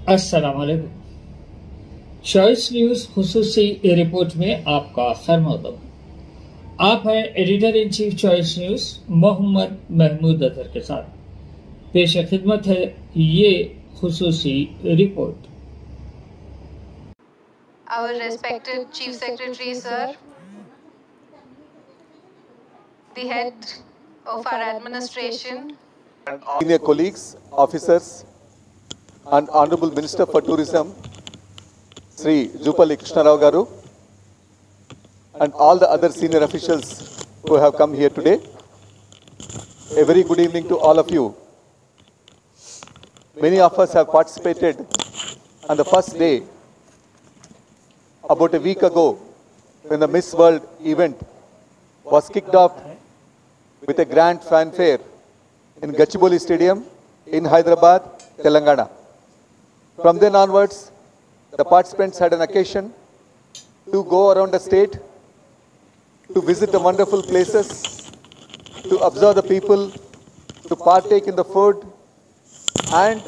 अस्सलाम वालेकुम। Choice news खुसूसी report में आपका खैर मक़दम। आप हैं editor in chief Choice News Mohammad Mahmood Azhar के साथ। पेश खिदमत है ये खुसूसी report. Our respected Chief Secretary, sir, the head of our administration, senior colleagues, officers, and Honorable Minister for Tourism, Sri Jupalli Krishna Rao Garu, and all the other senior officials who have come here today. A very good evening to all of you. Many of us have participated on the first day about a week ago when the Miss World event was kicked off with a grand fanfare in Gachibowli Stadium in Hyderabad, Telangana. From then onwards, the participants had an occasion to go around the state, to visit the wonderful places, to observe the people, to partake in the food, and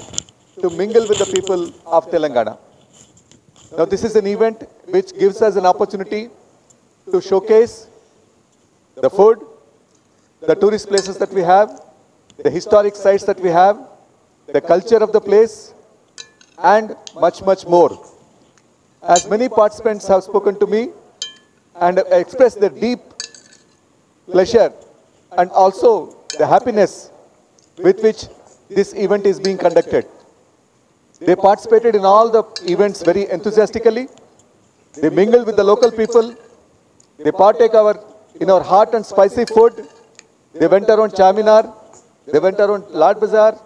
to mingle with the people of Telangana. Now, this is an event which gives us an opportunity to showcase the food, the tourist places that we have, the historic sites that we have, the culture of the place, and much, much more. As many participants have spoken to me and expressed their deep pleasure and also the happiness with which this event is being conducted. They participated in all the events very enthusiastically. They mingled with the local people. They partake in our hot and spicy food. They went around Charminar. They went around Lad Bazaar.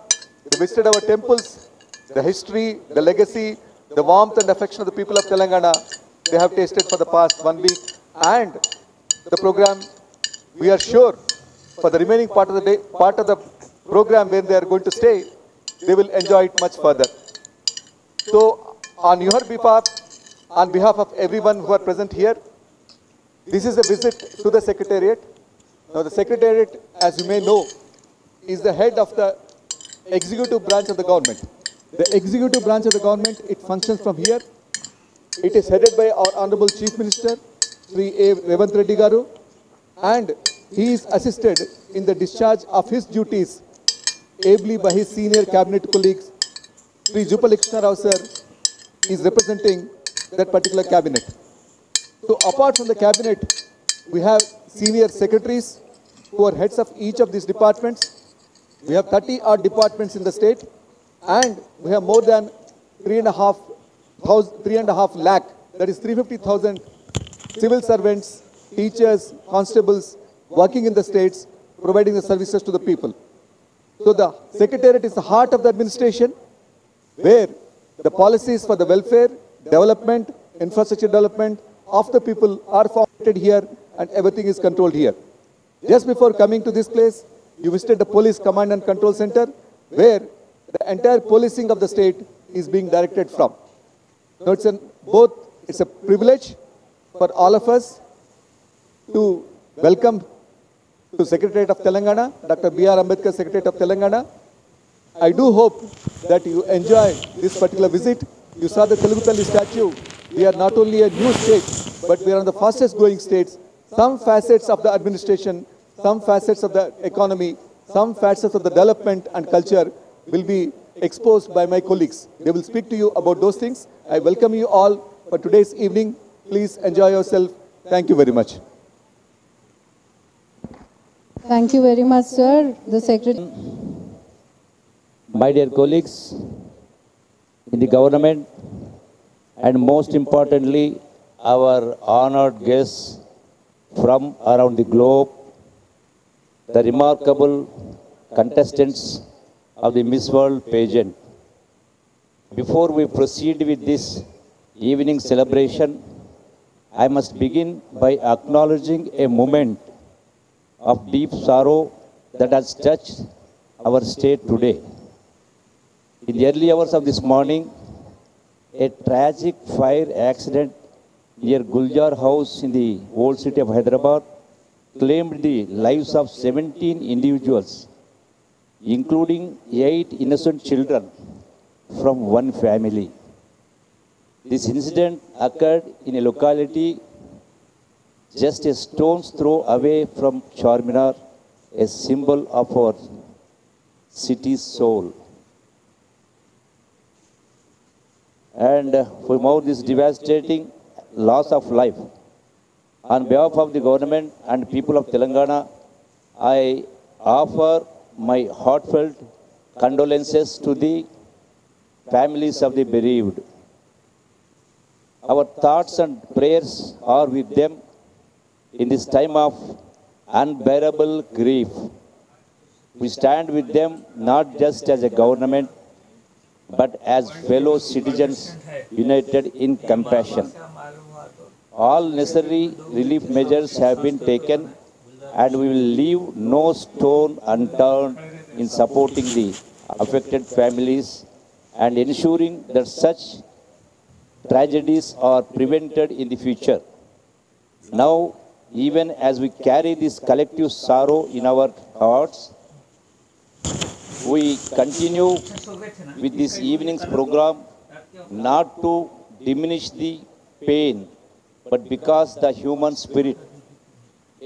They visited our temples. The history, the legacy, the warmth and affection of the people of Telangana, they have tasted for the past 1 week. And the program, we are sure, for the remaining part of the day, part of the program where they are going to stay, they will enjoy it much further. So, on your behalf, on behalf of everyone who are present here, this is a visit to the Secretariat. Now, the Secretariat, as you may know, is the head of the executive branch of the government. The executive branch of the government, it functions from here. It is headed by our Honorable Chief Minister, Sri A. Revanth Reddy Garu, and he is assisted in the discharge of his duties ably by his senior cabinet colleagues. Sri Jupalli Krishna Rao sir is representing that particular cabinet. So apart from the cabinet, we have senior secretaries who are heads of each of these departments. We have 30 odd departments in the state, and we have more than 3.5 lakh, that is 350,000 civil servants, teachers, constables working in the states, providing the services to the people. So the Secretariat is the heart of the administration, where the policies for the welfare, development, infrastructure development of the people are formulated here and everything is controlled here. Just before coming to this place, you visited the Police Command and Control Center, where the entire policing of the state is being directed from. So it's a privilege for all of us to welcome to Secretariat of Telangana, Dr. B.R. Ambedkar, Secretariat of Telangana. I do hope that you enjoy this particular visit. You saw the Telugu Talli statue. We are not only a new state, but we are one of the fastest growing states. Some facets of the administration, some facets of the economy, some facets of the development and culture will be exposed by my colleagues. They will speak to you about those things. I welcome you all for today's evening. Please enjoy yourself. Thank you very much. Thank you very much, sir. The Secretary. My dear colleagues in the government, and most importantly, our honored guests from around the globe, the remarkable contestants of the Miss World pageant. Before we proceed with this evening celebration, I must begin by acknowledging a moment of deep sorrow that has touched our state today. In the early hours of this morning, a tragic fire accident near Guljar House in the old city of Hyderabad claimed the lives of 17 individuals, including 8 innocent children from one family. This incident occurred in a locality just a stone's throw away from Charminar, a symbol of our city's soul. And from all this devastating loss of life, on behalf of the government and people of Telangana, I offer my heartfelt condolences to the families of the bereaved. Our thoughts and prayers are with them in this time of unbearable grief. We stand with them not just as a government, but as fellow citizens united in compassion. All necessary relief measures have been taken, and we will leave no stone unturned in supporting the affected families and ensuring that such tragedies are prevented in the future. Now, even as we carry this collective sorrow in our hearts, we continue with this evening's program not to diminish the pain, but because the human spirit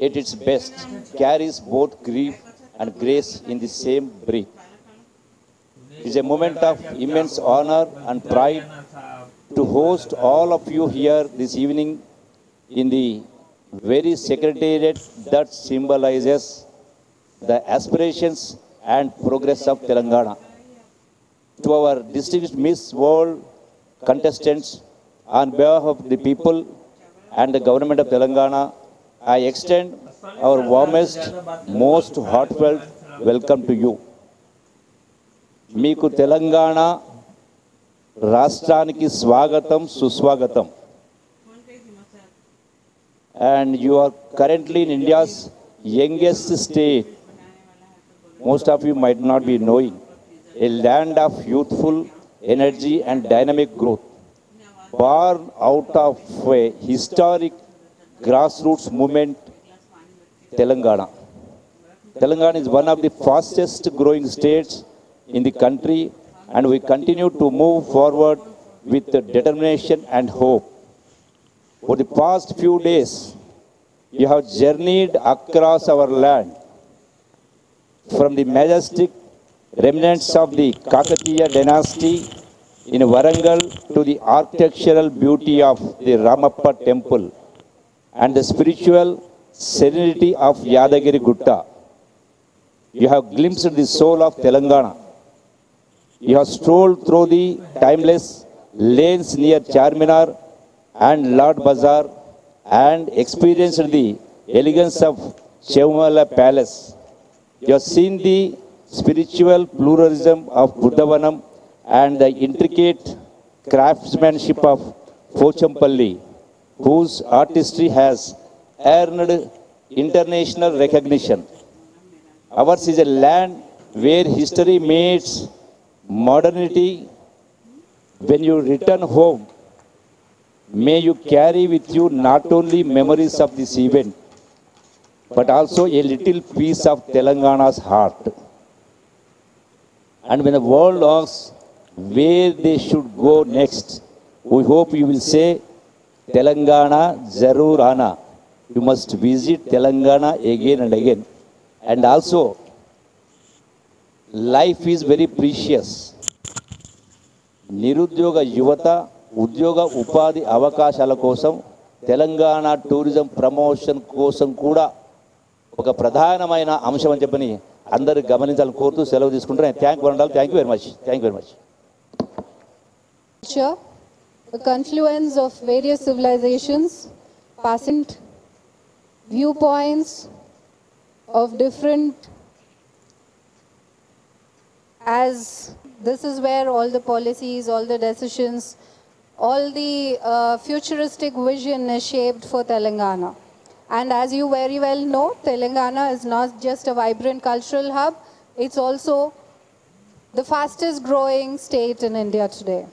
at its best carries both grief and grace in the same breath. It is a moment of immense honor and pride to host all of you here this evening in the very secretariat that symbolizes the aspirations and progress of Telangana. To our distinguished Miss World contestants, on behalf of the people and the government of Telangana, I extend our warmest, most heartfelt welcome to you. Meeku Telangana Rashtraaniki Swagatam Suswagatam. And you are currently in India's youngest state. Most of you might not be knowing. A land of youthful energy and dynamic growth. Born out of a historic grassroots movement, Telangana. Telangana is one of the fastest growing states in the country, and we continue to move forward with determination and hope. For the past few days, you have journeyed across our land, from the majestic remnants of the Kakatiya dynasty in Warangal to the architectural beauty of the Ramappa temple and the spiritual serenity of Yadagiri Gutta. You have glimpsed the soul of Telangana. You have strolled through the timeless lanes near Charminar and Lord Bazaar and experienced the elegance of Chevamala Palace. You have seen the spiritual pluralism of Buddhavanam and the intricate craftsmanship of Pochampalli, whose artistry has earned international recognition. Ours is a land where history meets modernity. When you return home, may you carry with you not only memories of this event, but also a little piece of Telangana's heart. And when the world asks where they should go next, we hope you will say, Telangana Zarur Ana. You must visit Telangana again and again. And also, life is very precious. నిరుద్యోగ యువత ఉద్యోగ ఉపాధి అవకాశాల కోసం Telangana tourism promotion కోసం కూడా ఒక ప్రధానమైన అంశం అని చెప్పని అందరూ గమనించాలని కోరుతూ సెలవు తీసుకుంటున్నాను. Thank you very much. The confluence of various civilizations, passing viewpoints of different, as this is where all the policies, all the decisions, all the futuristic vision is shaped for Telangana. And as you very well know, Telangana is not just a vibrant cultural hub, it's also the fastest growing state in India today.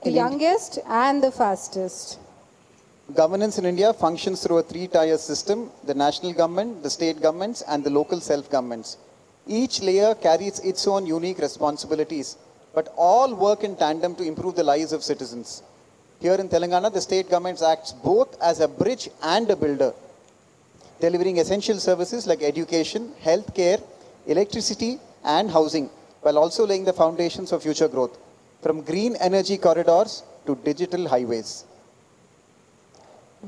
The youngest and the fastest. Governance in India functions through a three-tier system: the national government, the state governments, and the local self-governments. Each layer carries its own unique responsibilities but all work in tandem to improve the lives of citizens. Here in Telangana, the state government acts both as a bridge and a builder, delivering essential services like education, healthcare, electricity, and housing, while also laying the foundations for future growth, from green energy corridors to digital highways.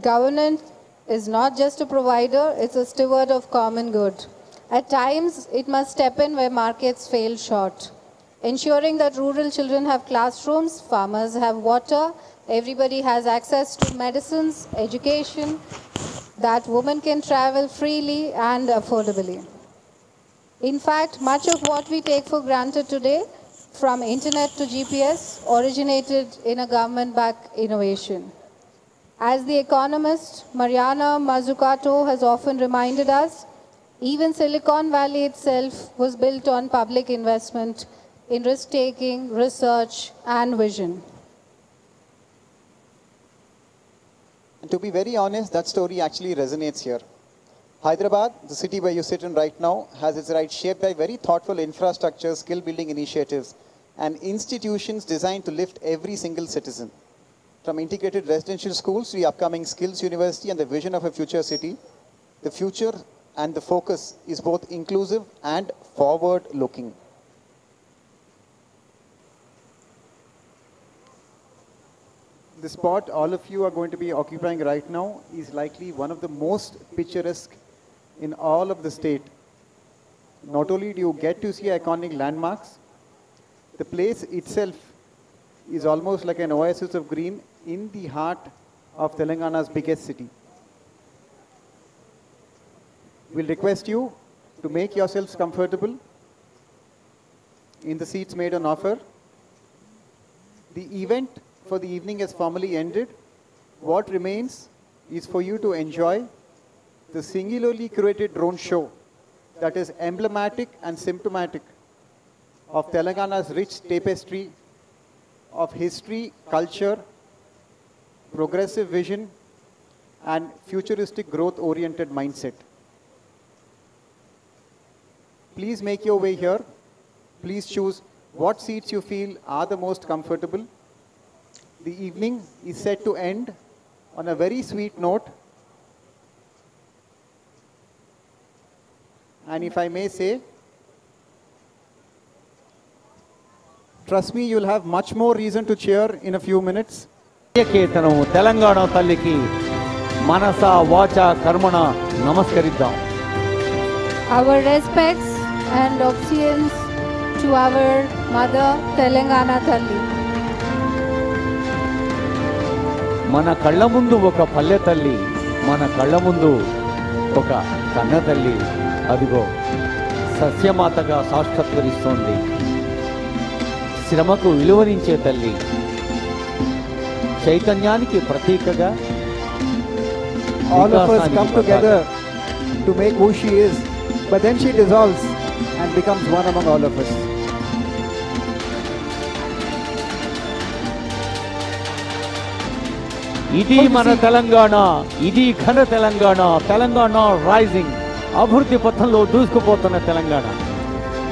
Government is not just a provider, it's a steward of common good. At times, it must step in where markets fail short, ensuring that rural children have classrooms, farmers have water, everybody has access to medicines, education, that women can travel freely and affordably. In fact, much of what we take for granted today, from internet to GPS, originated in a government-backed innovation. As the economist Mariana Mazzucato has often reminded us, even Silicon Valley itself was built on public investment in risk-taking, research, and vision. And to be very honest, that story actually resonates here. Hyderabad, the city where you sit in right now, has its right shaped by very thoughtful infrastructure, skill-building initiatives, and institutions designed to lift every single citizen. From integrated residential schools to the upcoming Skills University and the vision of a future city, the future and the focus is both inclusive and forward-looking. The spot all of you are going to be occupying right now is likely one of the most picturesque in all of the state. Not only do you get to see iconic landmarks, the place itself is almost like an oasis of green in the heart of Telangana's biggest city. We'll request you to make yourselves comfortable in the seats made on offer. The event for the evening has formally ended. What remains is for you to enjoy the singularly curated drone show that is emblematic and symptomatic of Telangana's rich tapestry of history, culture, progressive vision, and futuristic growth-oriented mindset. Please make your way here. Please choose what seats you feel are the most comfortable. The evening is set to end on a very sweet note. And if I may say, trust me, you'll have much more reason to cheer in a few minutes. Telangana Talliki Manasa Vacha Karmana Namaskariddam. Our respects and obeisance to our mother, Telangana Talli. మన కళ్ళ ముందు ఒక పల్లె తల్లి, మన కళ్ళ ముందు ఒక కన్న తల్లి, అదిగో సస్యమాతగా సాక్షాత్కరిస్తోంది. శ్రమకు విలువనించే తల్లి, చైతన్యానికి ప్రతీకగా. All of us come together to make who she is, but then she dissolves and becomes one among all of us. ఇది మన తెలంగాణ, ఇది ఘన తెలంగాణ, తెలంగాణ రైజింగ్, అభివృద్ధి పథంలో దూసుకుపోతున్న Telangana.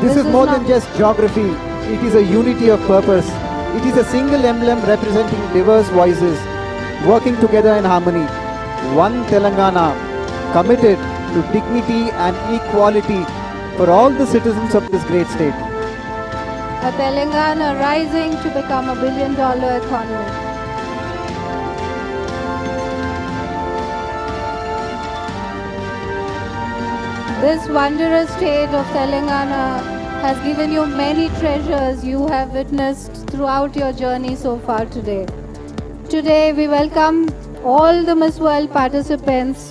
This is more than just geography, it is a unity of purpose. It is a single emblem representing diverse voices, working together in harmony. One Telangana, committed to dignity and equality for all the citizens of this great state. A Telangana rising to become a billion-dollar economy. This wondrous state of Telangana has given you many treasures you have witnessed throughout your journey so far today. Today we welcome all the Miss World participants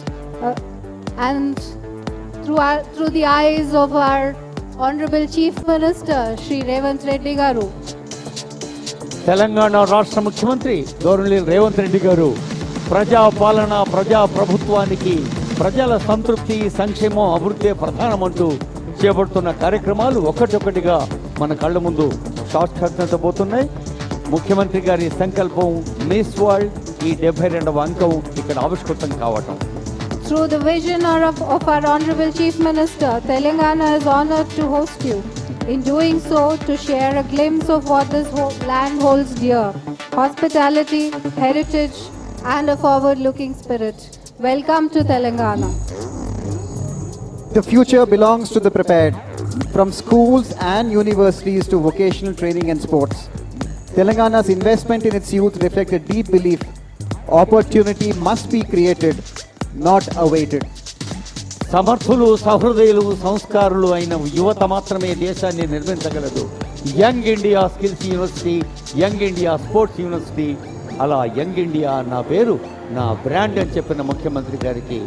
and through the eyes of our Honorable Chief Minister, Shri Revanth Reddy Garu. Telangana రాష్ట్ర ముఖ్యమంత్రి గౌరవనీయులు రేవంత్ రెడ్డి గారు ప్రజా పాలన, ప్రజా ప్రభుత్వానికి ప్రజల సంతృప్తి, సంక్షేమం, అభివృద్ధి ప్రధానమంటూ చేపడుతున్న కార్యక్రమాలు ఒకటొకటిగా మన కళ్ళ ముందు సాక్షాత్కరించబోతున్నాయి. ముఖ్యమంత్రి గారి సంకల్పం మిస్ వరల్డ్ ఈ 72వ అంకం ఇక్కడ ఆవిష్కృతం కావటం. Through the vision of our Honorable Chief Minister, Telangana is honored to host you. In doing so, to share a glimpse of what this land holds dear, hospitality, heritage, and a forward-looking spirit. Welcome to Telangana. The future belongs to the prepared, from schools and universities to vocational training and sports. Telangana's investment in its youth reflects a deep belief opportunity must be created, not awaited. సమర్థులు సహృదయులు సంస్కారులు అయిన యువత మాత్రమే దేశాన్ని నిర్మించగలదు. Young India skills university, young India sports university, అలా young India నా పేరు, నా బ్రాండ్ అని చెప్పిన ముఖ్యమంత్రి గారికి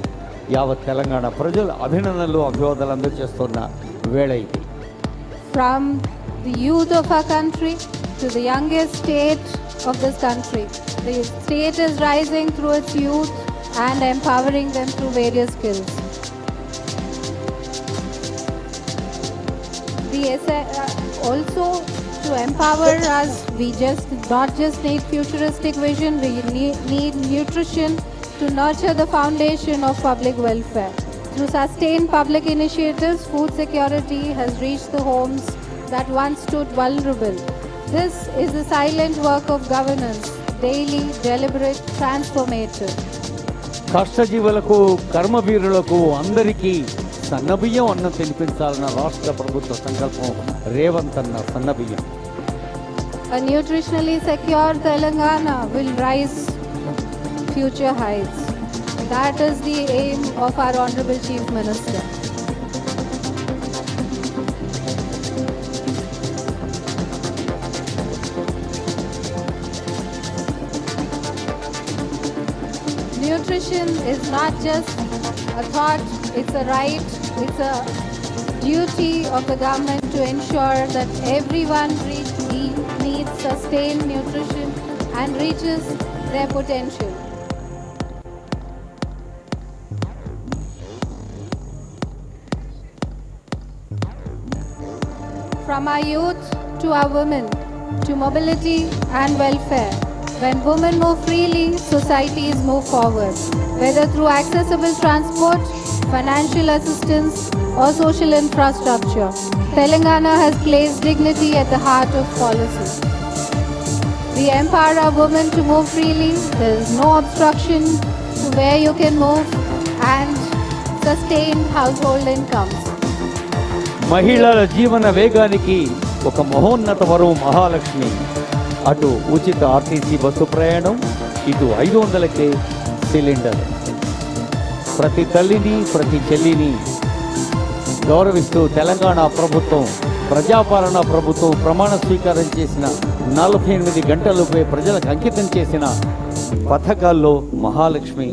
యావత్ తెలంగాణ ప్రజలు అభినందనలు అభివాదాలు అందజేస్తున్న వేళ ఇది. From the youth of our country to the youngest state of this country, the state is rising through its youth and empowering them through various skills. Also to empower us, we not just need futuristic vision, we need nutrition to nurture the foundation of public welfare. Through sustained public initiatives, food security has reached the homes that once stood vulnerable. This is the silent work of governance, daily, deliberate, transformative. కష్టజీవులకు, కర్మవీరులకు అందరికీ సన్నబియ్యం అన్నం తినిపించాలన్న రాష్ట్ర ప్రభుత్వ సంకల్పం రేవంత్ అన్న సన్నబియ్యం. A nutritionally secure Telangana will rise future heights. That is the aim of our Honorable Chief Minister. Nutrition is not just a thought, it's a right, it's a duty of the government to ensure that everyone needs sustained nutrition and reaches their potential. From our youth to our women, to mobility and welfare. When women move freely, societies move forward. Whether through accessible transport, financial assistance, or social infrastructure, Telangana has placed dignity at the heart of policy. We empower our women to move freely. There is no obstruction to where you can move and sustain household incomes. మహిళల జీవన వేగానికి ఒక మహోన్నత వరం మహాలక్ష్మి. అటు ఉచిత RTC bus ప్రయాణం, ఇటు 500కే సిలిండర్. ప్రతి తల్లిని, ప్రతి చెల్లిని గౌరవిస్తూ తెలంగాణ ప్రభుత్వం, ప్రజాపాలన ప్రభుత్వం ప్రమాణ స్వీకారం చేసిన 48 గంటలపై ప్రజలకు అంకితం చేసిన పథకాల్లో Mahalakshmi.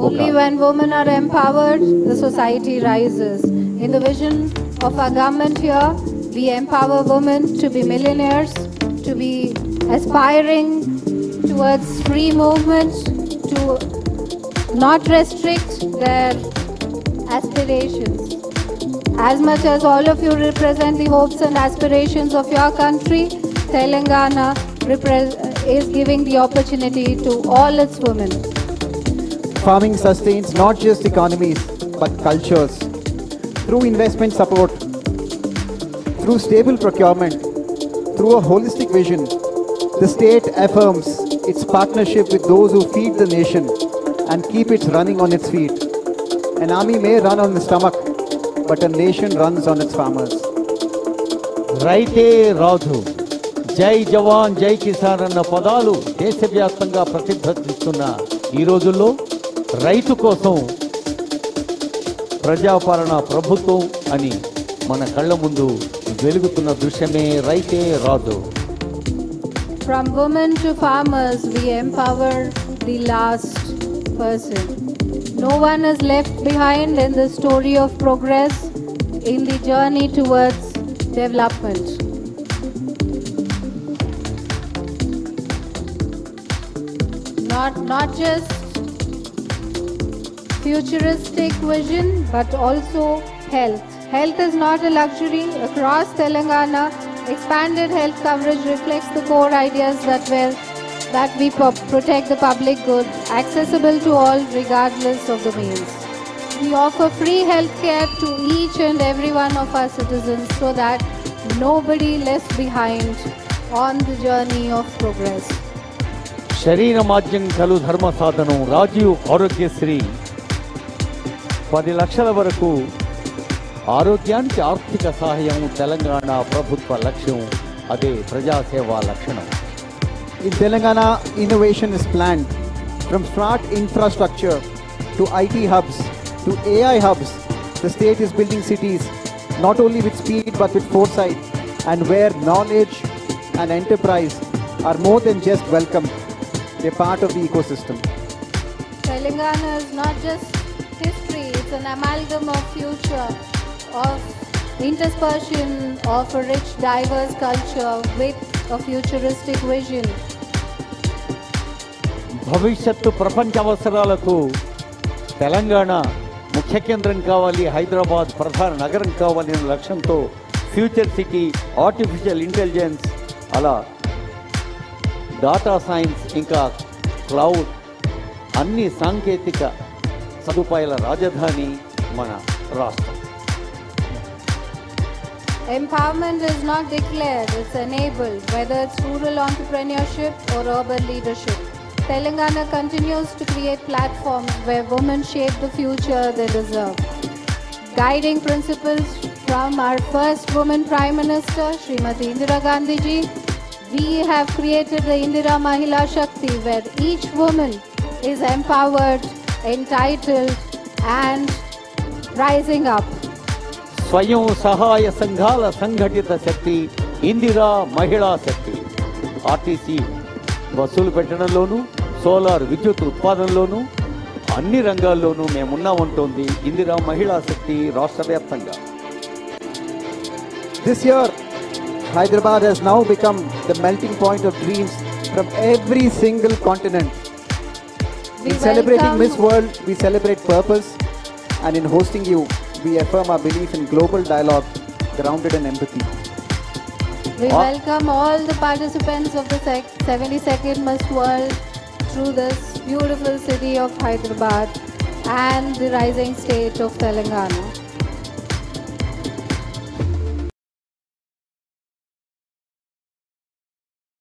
Only when women are empowered, the society rises. In the vision of our government here, we empower women to be millionaires, to be aspiring towards free movement, to not restrict their aspirations. As much as all of you represent the hopes and aspirations of your country, Telangana is giving the opportunity to all its women. Farming sustains not just economies but cultures. Through investment support, through stable procurement, through a holistic vision, the state affirms its partnership with those who feed the nation and keep it running on its feet. An army may run on the stomach, but a nation runs on its farmers. రైతే రాజు, జై జవాన్ జై కిసాన్ అన్న పదాలు దేశవ్యాప్తంగా ప్రతిధ్వనిస్తున్న ఈ రోజుల్లో రైతు కోసం ప్రజాపాలన ప్రభుత్వం అని మన కళ్ళ ముందు వెలుగుతున్న దృశ్యమే రైతే రాజు. From women to farmers, we empower the last person. No one is left behind in the story of progress in the journey towards development. Not just futuristic vision, but also health. Health is not a luxury. Across Telangana, expanded health coverage reflects the core ideas that we protect the public good, accessible to all regardless of the means. We offer free healthcare to each and every one of our citizens so that nobody left behind on the journey of progress. శరీర మాధ్యం కలు ధర్మ సాధనం రాజీవ్ ఆరోగ్యశ్రీ 10 లక్షల వరకు ఆరోగ్యానికి ఆర్థిక సహాయం తెలంగాణ ప్రభుత్వ లక్ష్యం. అదే ప్రజాసేవా లక్షణం. In Telangana, innovation is planned from smart infrastructure to IT hubs to AI hubs. The state is building cities not only with speed but with foresight, and where knowledge and enterprise are more than just welcome, they're part of the ecosystem. Telangana is not just history, it's an amalgam of future, of interspersion of a rich, diverse culture with a futuristic vision. భవిష్యత్తు ప్రపంచ అవసరాలకు తెలంగాణ ముఖ్య కేంద్రం కావాలి, హైదరాబాద్ ప్రధాన నగరం కావాలనే లక్ష్యంతో ఫ్యూచర్ సిటీ, ఆర్టిఫిషియల్ ఇంటెలిజెన్స్, అలా డాటా సైన్స్, ఇంకా క్లౌడ్ అన్ని సాంకేతిక సదుపాయాల రాజధాని మన రాష్ట్రం. Empowerment is not declared, it's enabled, whether it's rural entrepreneurship or urban leadership. Telangana continues to create platforms where women shape the future they deserve. Guiding principles from our first woman Prime Minister, Srimati Indira Gandhi ji, we have created the Indira Mahila Shakti, where each woman is empowered, entitled and rising up. స్వయం సహాయ సంఘాల సంఘటిత శక్తి ఇందిరా మహిళా శక్తి. RTC బస్సులు పెట్టడంలోనూ, solar విద్యుత్ ఉత్పాదనలోనూ, అన్ని రంగాల్లోనూ మేమున్నామంటోంది ఇందిరా మహిళా శక్తి రాష్ట్ర వ్యాప్తంగా. This year, Hyderabad has now become the melting point of dreams from every single continent. In celebrating Miss World, we celebrate purpose, and in hosting you, we affirm our belief in global dialogue grounded in empathy. We welcome all the participants of the 72nd Miss World through this beautiful city of Hyderabad and the rising state of Telangana.